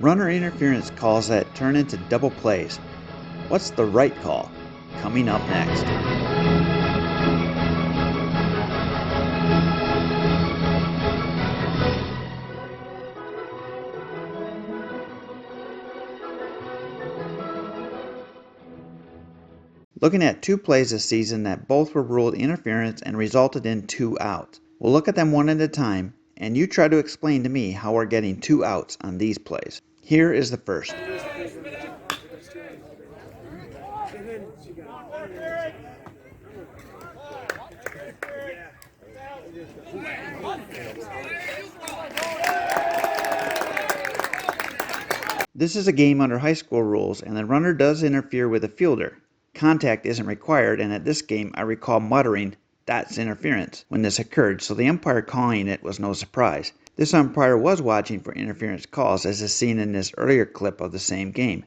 Runner interference calls that turn into double plays. What's the right call? Coming up next. Looking at two plays this season that both were ruled interference and resulted in 2 outs. We'll look at them one at a time, and you try to explain to me how we're getting 2 outs on these plays. Here is the first. This is a game under high school rules, and the runner does interfere with the fielder. Contact isn't required, and at this game I recall muttering, "That's interference," when this occurred, so the umpire calling it was no surprise. This umpire was watching for interference calls, as is seen in this earlier clip of the same game.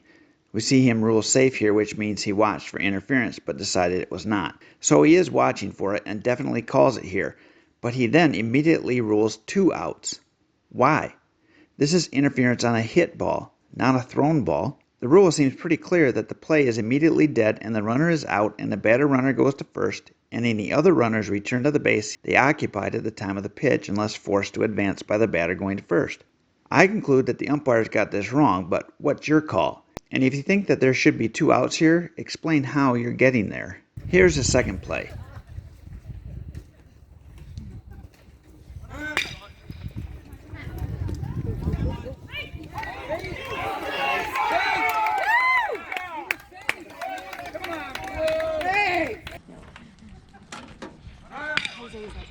We see him rule safe here, which means he watched for interference but decided it was not. So he is watching for it and definitely calls it here, but he then immediately rules 2 outs. Why? This is interference on a hit ball, not a thrown ball. The rule seems pretty clear that the play is immediately dead and the runner is out and the batter runner goes to first, and any other runners return to the base they occupied at the time of the pitch unless forced to advance by the batter going to first. I conclude that the umpires got this wrong, but what's your call? And if you think that there should be 2 outs here, explain how you're getting there. Here's the second play.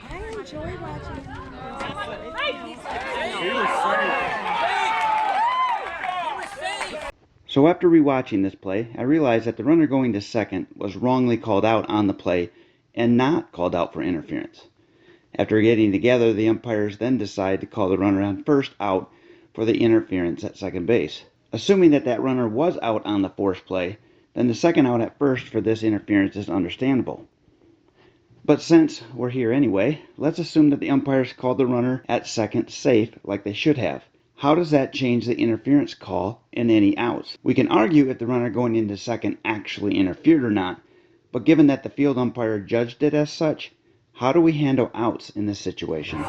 I enjoy watching. So after rewatching this play, I realized that the runner going to second was wrongly called out on the play and not called out for interference. After getting together, the umpires then decide to call the runner on first out for the interference at second base. Assuming that that runner was out on the forced play, then the second out at first for this interference is understandable. But since we're here anyway, let's assume that the umpires called the runner at second safe like they should have. How does that change the interference call and any outs? We can argue if the runner going into second actually interfered or not, but given that the field umpire judged it as such, how do we handle outs in this situation?